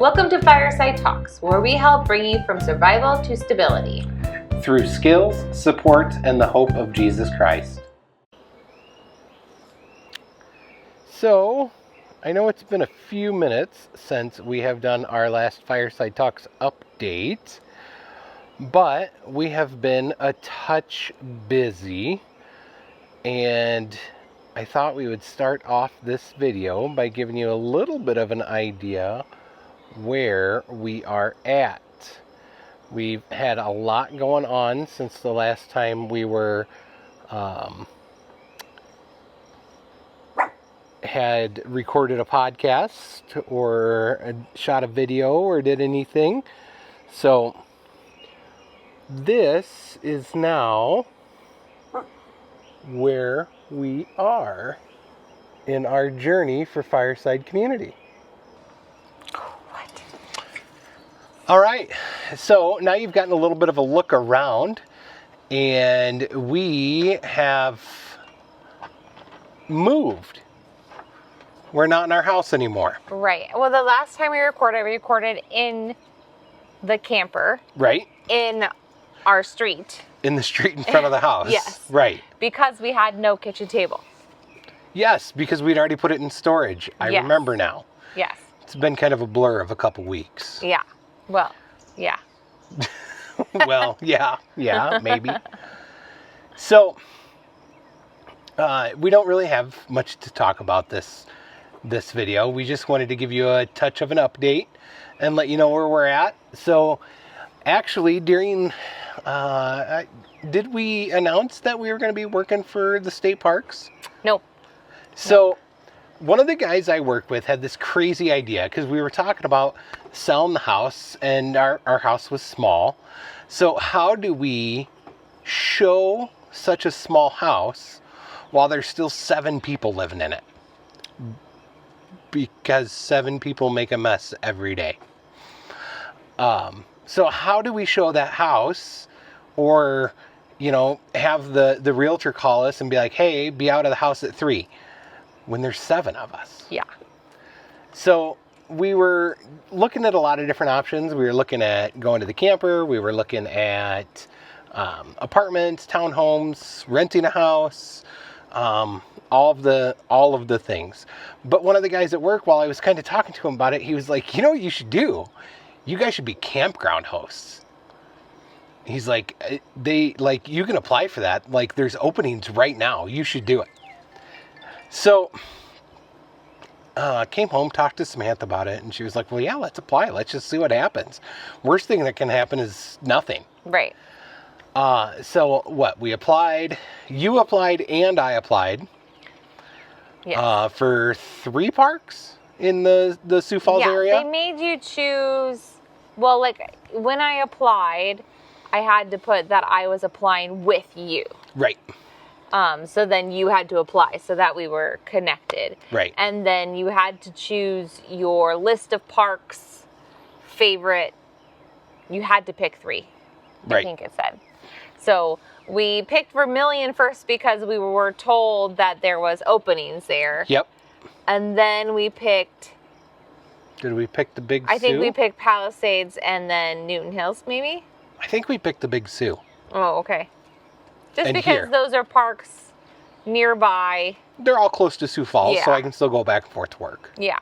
Welcome to Fireside Talks, where we help bring you from survival to stability. Through skills, support, and the hope of Jesus Christ. So, I know it's been a few minutes since we have done our last Fireside Talks update, but we have been a touch busy, and I thought we would start off this video by giving you a little bit of an idea where we are at. We've had a lot going on since the last time we were had recorded a podcast or shot a video or did anything. So this is now where we are in our journey for Fireside Community. All right, so now you've gotten a little bit of a look around, and we have moved. We're not in our house anymore. Right. Well, the last time we recorded in the camper. Right. In our street. In the street in front of the house. Yes. Right. Because we had no kitchen table. Yes, because we'd already put it in storage. I remember now. Yes. It's been kind of a blur of a couple weeks. Yeah. Well, yeah. Well, yeah, maybe. So, we don't really have much to talk about this video. We just wanted to give you a touch of an update and let you know where we're at. So, actually, during, did we announce that we were going to be working for the state parks? Nope. So, one of the guys I work with had this crazy idea because we were talking about selling the house, and our house was small. So how do we show such a small house while there's still 7 people living in it? Because 7 people make a mess every day. So how do we show that house, or, have the realtor call us and be like, hey, be out of the house at 3 when there's 7 of us? Yeah. So we were looking at a lot of different options. We were looking at going to the camper. We were looking at apartments, townhomes, renting a house, all of the things. But one of the guys at work, while I was kind of talking to him about it, he was like, you know what you should do? You guys should be campground hosts. He's like, you can apply for that. Like, there's openings right now. You should do it. So came home, talked to Samantha about it, and she was like, well, yeah, let's apply. Let's just see what happens. Worst thing that can happen is nothing. Right. So what? We applied. You applied and I applied. Yes. For 3 parks in the Sioux Falls area. They made you choose. Well, like, when I applied, I had to put that I was applying with you. Right. So then you had to apply so that we were connected. Right. And then you had to choose your list of parks, favorite. You had to pick 3. Right. I think it said. So we picked Vermilion first because we were told that there was openings there. Yep. And then we picked. Did we pick the Big Sioux? I think we picked Palisades and then Newton Hills, maybe? I think we picked the Big Sioux. Oh, okay. Just and because here. those are parks nearby. They're all close to Sioux Falls, Yeah. so I can still go back and forth to work. Yeah.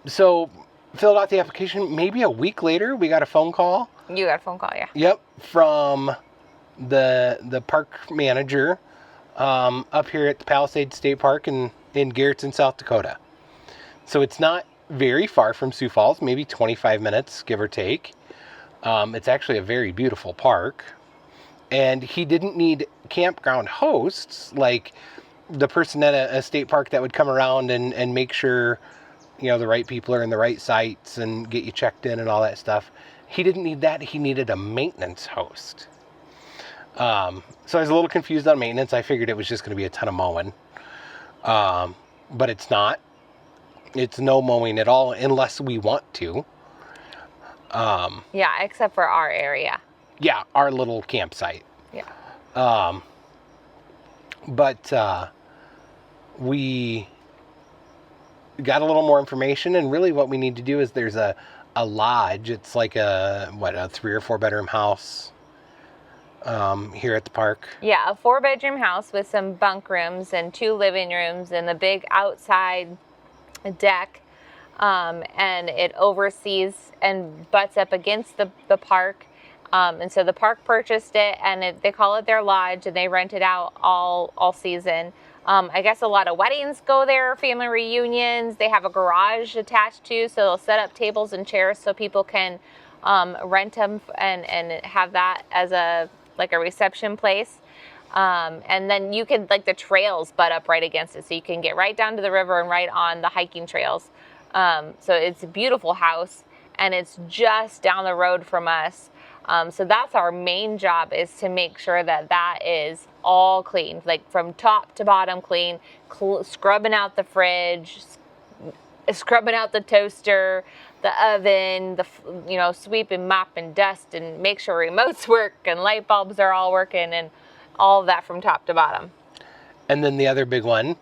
So filled out the application. Maybe a week later, we got a phone call. You got a phone call, yeah. Yep, from the park manager up here at the Palisades State Park in Garrettson, South Dakota. So it's not very far from Sioux Falls, maybe 25 minutes, give or take. It's actually a very beautiful park. And he didn't need campground hosts, like the person at a state park that would come around and make sure, the right people are in the right sites and get you checked in and all that stuff. He didn't need that. He needed a maintenance host. So I was a little confused on maintenance. I figured it was just going to be a ton of mowing. But it's not. It's no mowing at all unless we want to. Yeah, except for our area. Yeah, our little campsite. Yeah. But we got a little more information, and really what we need to do is there's a lodge. It's like a 3 or 4 bedroom house here at the park. Yeah, a 4-bedroom house with some bunk rooms and 2 living rooms and a big outside deck. And it oversees and butts up against the park. And so the park purchased it, and they call it their lodge, and they rent it out all season. I guess a lot of weddings go there, family reunions. They have a garage attached to, so they'll set up tables and chairs so people can rent them and have that as a reception place. And then you can, the trails butt up right against it, so you can get right down to the river and right on the hiking trails. So it's a beautiful house, and it's just down the road from us. So that's our main job, is to make sure that is all clean, from top to bottom clean, scrubbing out the fridge, scrubbing out the toaster, the oven, sweeping, mopping, dust, and make sure remotes work and light bulbs are all working, and all of that from top to bottom. And then the other big one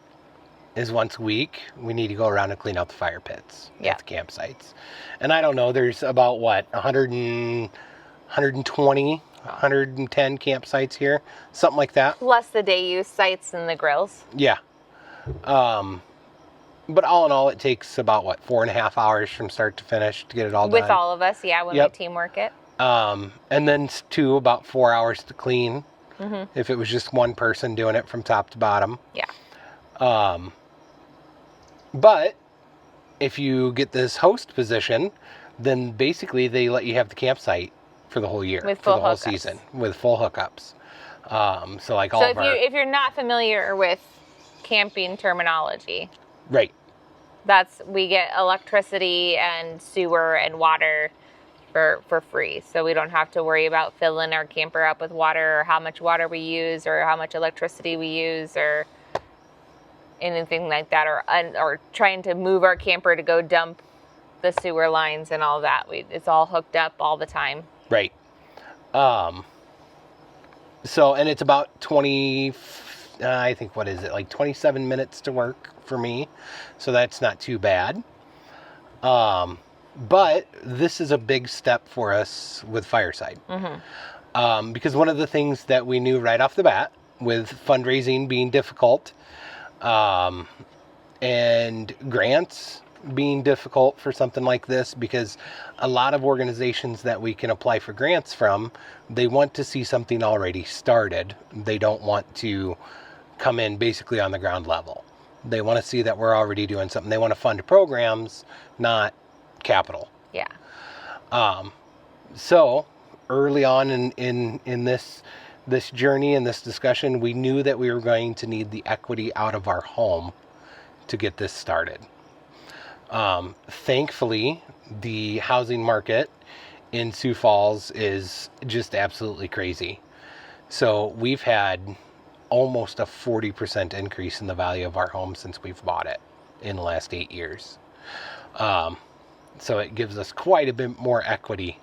is once a week, we need to go around and clean out the fire pits at the campsites. And I don't know, there's about 120, 110 campsites here, something like that. Plus the day use sites and the grills. Yeah. But all in all, it takes about 4.5 hours from start to finish to get it all done. With all of us, when we teamwork it. And then about 4 hours to clean. Mm-hmm. If it was just one person doing it from top to bottom. Yeah. But if you get this host position, then basically they let you have the campsite for the whole year, for the whole season, with full hookups. So if you're not familiar with camping terminology, right? We get electricity and sewer and water for free, so we don't have to worry about filling our camper up with water, or how much water we use, or how much electricity we use, or anything like that, or trying to move our camper to go dump the sewer lines and all that. It's all hooked up all the time. Right. So, and it's about 27 minutes to work for me. So that's not too bad. But this is a big step for us with Fireside. Mm-hmm. Because one of the things that we knew right off the bat, with fundraising being difficult, and grants being difficult for something like this, because a lot of organizations that we can apply for grants from, they want to see something already started. They don't want to come in basically on the ground level. They want to see that we're already doing something. They want to fund programs, not capital. Yeah. So early on in this journey and this discussion, we knew that we were going to need the equity out of our home to get this started. Thankfully, the housing market in Sioux Falls is just absolutely crazy. So we've had almost a 40% increase in the value of our home since we've bought it in the last 8 years. So it gives us quite a bit more equity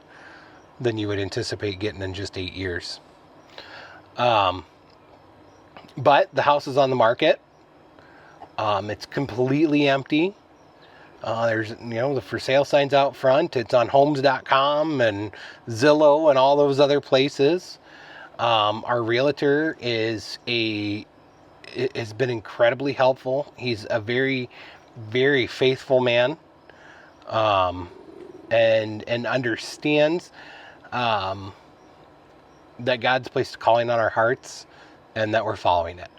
than you would anticipate getting in just 8 years. But the house is on the market. It's completely empty. There's, the for sale signs out front. It's on homes.com and Zillow and all those other places. Our realtor has been incredibly helpful. He's a very, very faithful man, and understands that God's placed a calling on our hearts and that we're following it.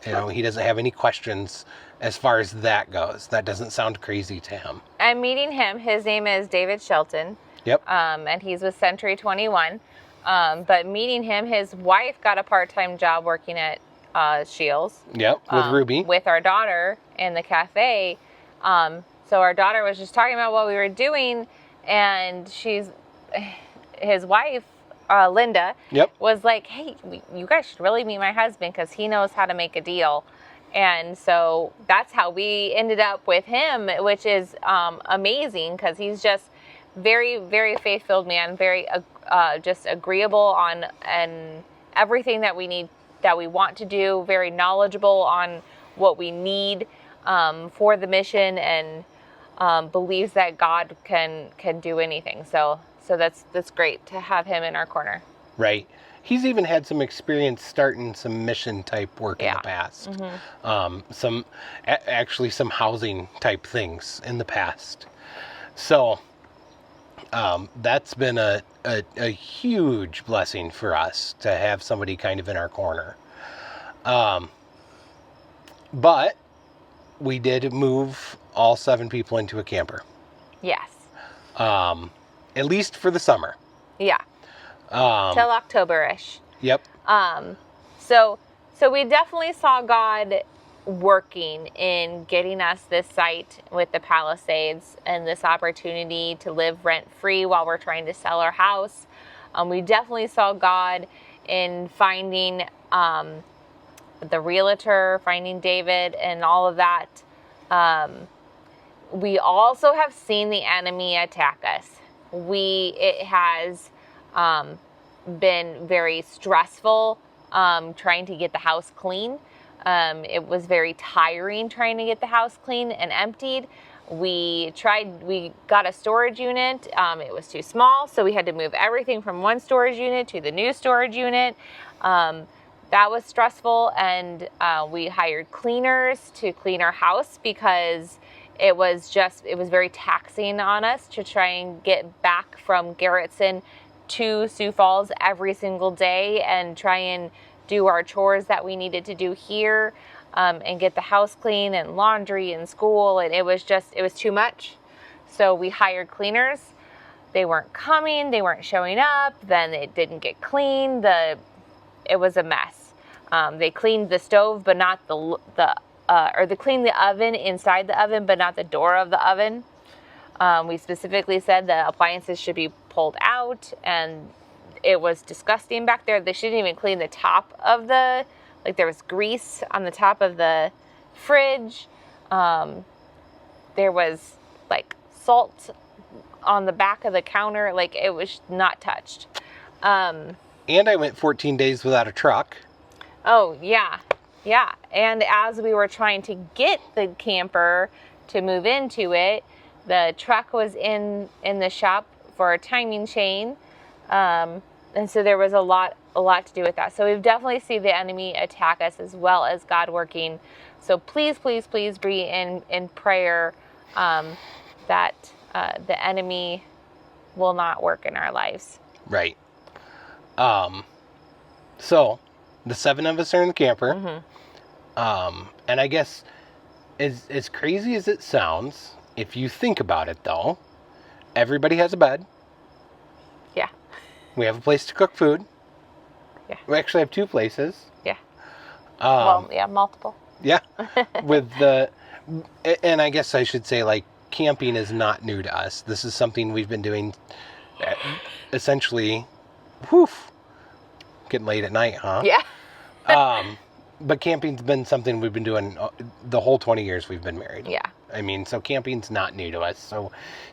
He doesn't have any questions as far as that goes. That doesn't sound crazy to him. I'm meeting him. His name is David Shelton. Yep. And he's with Century 21. But meeting him, his wife got a part-time job working at Shields. Yep, with Ruby. With our daughter in the cafe. So our daughter was just talking about what we were doing, and his wife, Linda, was like, hey, you guys should really meet my husband because he knows how to make a deal. And so that's how we ended up with him, which is amazing because he's just very, very faith-filled man, very just agreeable on and everything that we need, that we want to do, very knowledgeable on what we need. for the mission and believes that God can do anything. So that's great to have him in our corner. Right. He's even had some experience starting some mission type work in Yeah. the past. Actually some housing type things in the past. So that's been a huge blessing for us to have somebody kind of in our corner. But we did move all 7 people into a camper. Yes. At least for the summer. Yeah. Till October-ish. Yep. So we definitely saw God working in getting us this site with the Palisades and this opportunity to live rent-free while we're trying to sell our house. We definitely saw God in finding the realtor, finding David, and all of that. We also have seen the enemy attack us. It has been very stressful trying to get the house clean. It was very tiring trying to get the house clean and emptied. We got a storage unit. It was too small, so we had to move everything from one storage unit to the new storage unit. That was stressful, and we hired cleaners to clean our house because it was very taxing on us to try and get back from Garrettson to Sioux Falls every single day and try and do our chores that we needed to do here, and get the house clean and laundry and school, and it was too much. So we hired cleaners. They weren't coming, they weren't showing up, then it didn't get cleaned. It was a mess. They cleaned the stove, but not they cleaned the oven inside the oven, but not the door of the oven. We specifically said the appliances should be pulled out, and it was disgusting back there. They shouldn't even clean the top of there was grease on the top of the fridge. There was salt on the back of the counter. It was not touched. And I went 14 days without a truck. Oh, yeah. Yeah. And as we were trying to get the camper to move into it, the truck was in the shop for a timing chain. And so there was a lot to do with that. So we've definitely seen the enemy attack us as well as God working. So please, please, please be in prayer that the enemy will not work in our lives. Right. So the 7 of us are in the camper. And I guess as crazy as it sounds, if you think about it though, everybody has a bed. Yeah. We have a place to cook food. Yeah. We actually have 2 places. Yeah. Multiple. Yeah. And I guess I should say camping is not new to us. This is something we've been doing essentially, getting late at night, huh? Yeah. But camping's been something we've been doing the whole 20 years we've been married. Yeah. I mean, so camping's not new to us.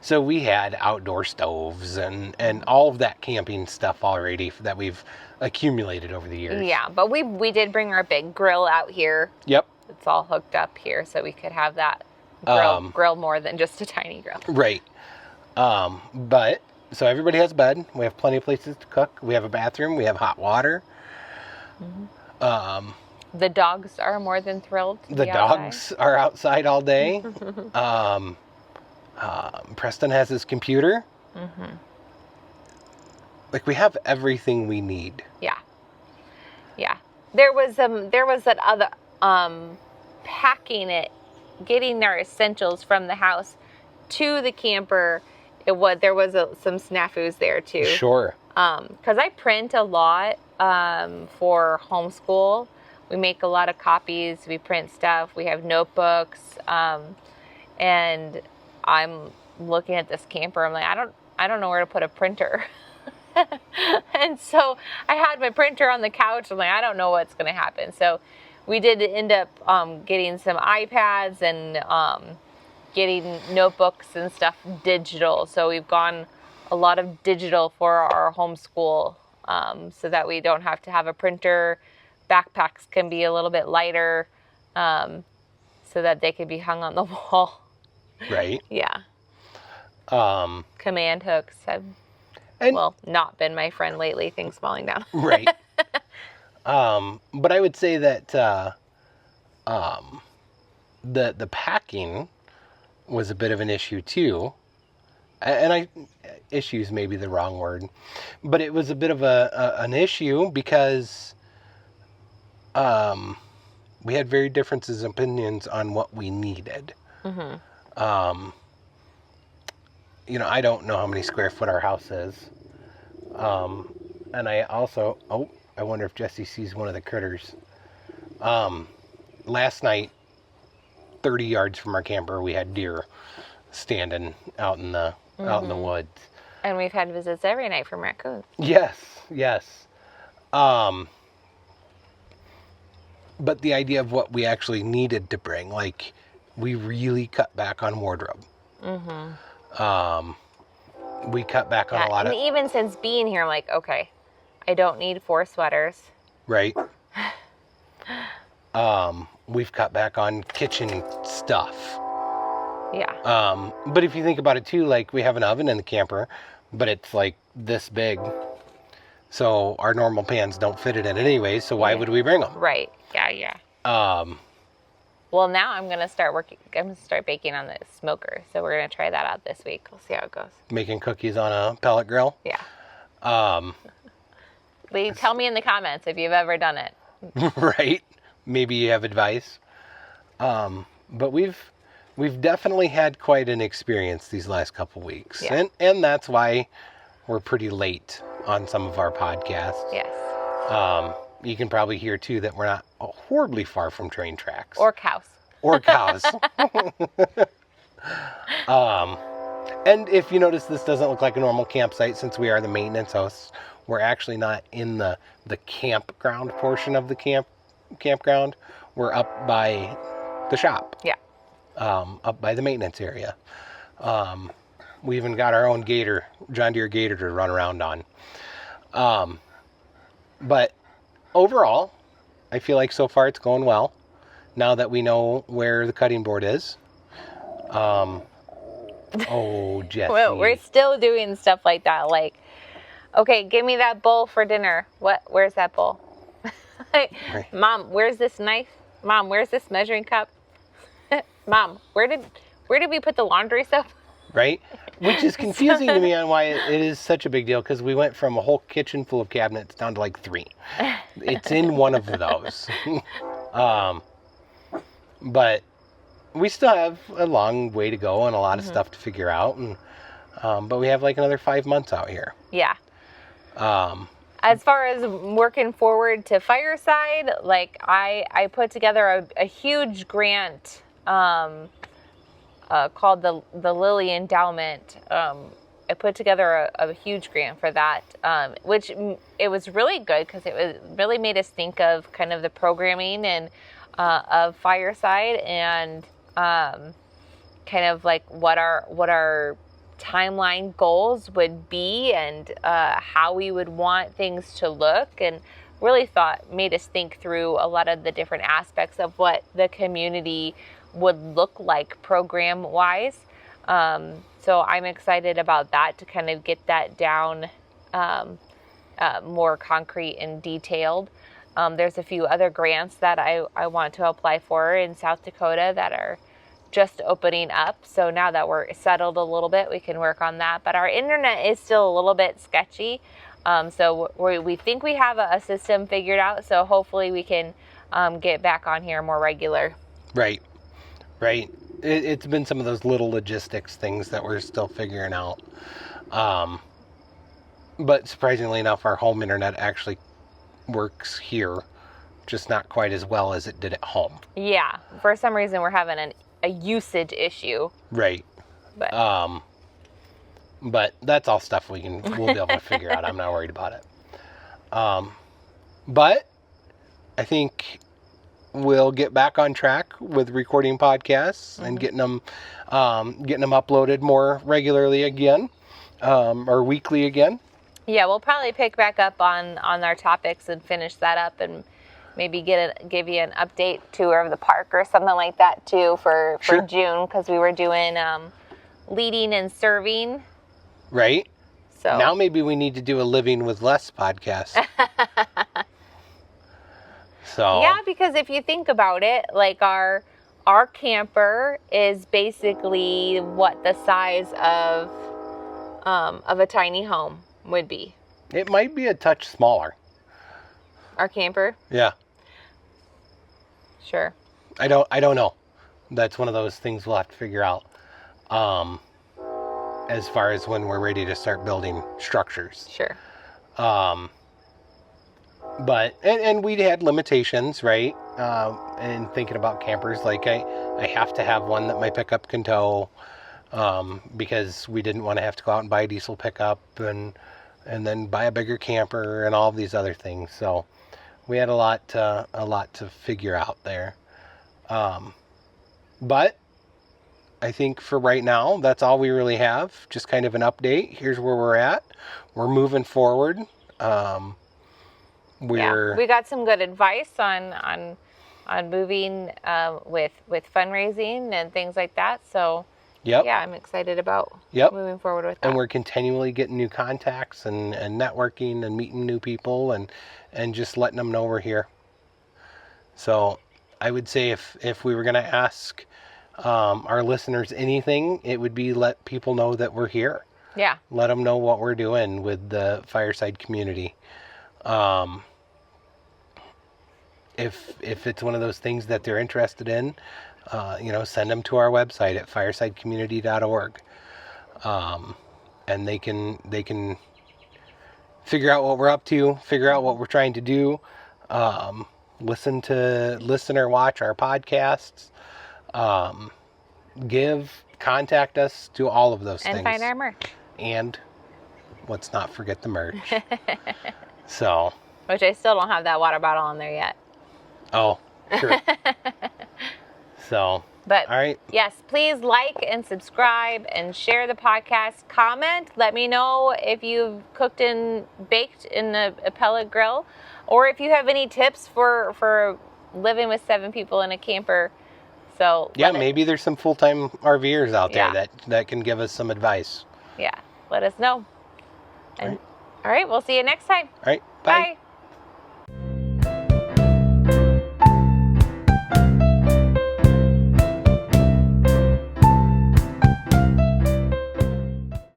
So we had outdoor stoves and all of that camping stuff already that we've accumulated over the years. Yeah, but we did bring our big grill out here. Yep. It's all hooked up here, so we could have that grill more than just a tiny grill. Right. But so everybody has a bed. We have plenty of places to cook. We have a bathroom. We have hot water. The dogs are more than thrilled to The be outside. dogs are outside all day. Preston has his computer. We have everything we need. Yeah. Yeah. There was that other packing it, getting our essentials from the house to the camper. There was some snafus there too. Sure. Because I print a lot for homeschool. We make a lot of copies. We print stuff. We have notebooks. And I'm looking at this camper. I'm like, I don't know where to put a printer. And so I had my printer on the couch. I'm like, I don't know what's going to happen. So we did end up getting some iPads and getting notebooks and stuff digital. So we've gone a lot of digital for our homeschool, so that we don't have to have a printer. Backpacks can be a little bit lighter. so that they could be hung on the wall. Right. Yeah. Um, Command hooks have, and well, not been my friend lately. Things falling down. right. But I would say that the packing was a bit of an issue too. And issues may be the wrong word, but it was a bit of an issue because we had very differences in opinions on what we needed. Mm-hmm. I don't know how many square foot our house is. And I also, I wonder if Jesse sees one of the critters. Last night, 30 yards from our camper, we had deer standing out in the woods. And we've had visits every night from raccoons. Yes. But the idea of what we actually needed to bring, like, we really cut back on wardrobe. Mm-hmm. We cut back on a lot and even since being here, I'm like, okay, I don't need 4 sweaters. Right. We've cut back on kitchen stuff. Yeah. But if you think about it too, like, we have an oven in the camper, but it's like this big. So our normal pans don't fit it in anyway, so why would we bring them? Right. Yeah. Well, now I'm going to start baking on the smoker. So we're going to try that out this week. We'll see how it goes. Making cookies on a pellet grill? Yeah. Tell me in the comments if you've ever done it. Right. Maybe you have advice. But we've definitely had quite an experience these last couple weeks. Yeah. And that's why we're pretty late on some of our podcasts. Yes. You can probably hear too that we're not horribly far from train tracks. Or cows. And if you notice, this doesn't look like a normal campsite since we are the maintenance hosts. We're actually not in the campground portion of the campground. We're up by the shop. Yeah. Up by the maintenance area. We even got our own gator, John Deere gator, to run around on. But overall, I feel like so far it's going well. Now that we know where the cutting board is. Jesse. Well, we're still doing stuff like that. Like, okay, give me that bowl for dinner. Where's that bowl? Right. Mom, where's this knife? Mom, where's this measuring cup? Mom, where did we put the laundry soap? Right? Which is confusing to me on why it is such a big deal, because we went from a whole kitchen full of cabinets down to like 3. It's in one of those. But we still have a long way to go and a lot of stuff to figure out. And but we have like another 5 months out here. Yeah. As far as working forward to Fireside, like I put together a huge grant called the Lilly Endowment. I put together a huge grant for that, which it was really good because really made us think of kind of the programming and of Fireside and kind of like what our timeline goals would be and how we would want things to look, and really made us think through a lot of the different aspects of what the community would look like program wise. So I'm excited about that, to kind of get that down more concrete and detailed. There's a few other grants that I want to apply for in South Dakota that are just opening up. So now that we're settled a little bit, we can work on that. But our internet is still a little bit sketchy. So we think we have a system figured out. So hopefully we can get back on here more regular. Right. It's been some of those little logistics things that we're still figuring out. But surprisingly enough, our home internet actually works here, just not quite as well as it did at home. Yeah. For some reason, we're having a usage issue. Right. But that's all stuff we'll be able to figure out. I'm not worried about it. But I think we'll get back on track with recording podcasts and getting them uploaded more regularly again, or weekly again. Yeah, we'll probably pick back up on our topics and finish that up and maybe give you an update tour of the park or something like that too for Sure. June, because we were doing leading and serving. Right. So Now maybe we need to do a living with less podcast. So yeah, because if you think about it, like our camper is basically what the size of a tiny home would be. it might be a touch smaller. Our camper, Yeah. sure. I don't know. That's one of those things we'll have to figure out. As far as when we're ready to start building structures. Sure. But and we had limitations, right? And thinking about campers, like I have to have one that my pickup can tow, because we didn't want to have to go out and buy a diesel pickup and then buy a bigger camper and all of these other things. So we had a lot to figure out there. But I think for right now, that's all we really have. Just kind of an update. Here's where we're at. We're moving forward. We got some good advice on moving with fundraising and things like that. So Yep. yeah, I'm excited about moving forward with that. And we're continually getting new contacts and networking and meeting new people and just letting them know we're here. So I would say if we were going to ask our listeners anything, it would be let people know that we're here. Yeah. Let them know what we're doing with the Fireside community. If it's one of those things that they're interested in, send them to our website at firesidecommunity.org. And they can figure out what we're up to, figure out what we're trying to do, listen or watch our podcasts, contact us, do all of those things. And find our merch. And let's not forget the merch. So. Which I still don't have that water bottle on there yet. Oh, sure. So. But all right. Yes, please like and subscribe and share the podcast. Comment. Let me know if you've cooked and baked in a pellet grill, or if you have any tips for living with 7 people in a camper. So yeah, maybe there's some full-time RVers out there that can give us some advice. Yeah, let us know. And all right, we'll see you next time. All right, bye. Bye.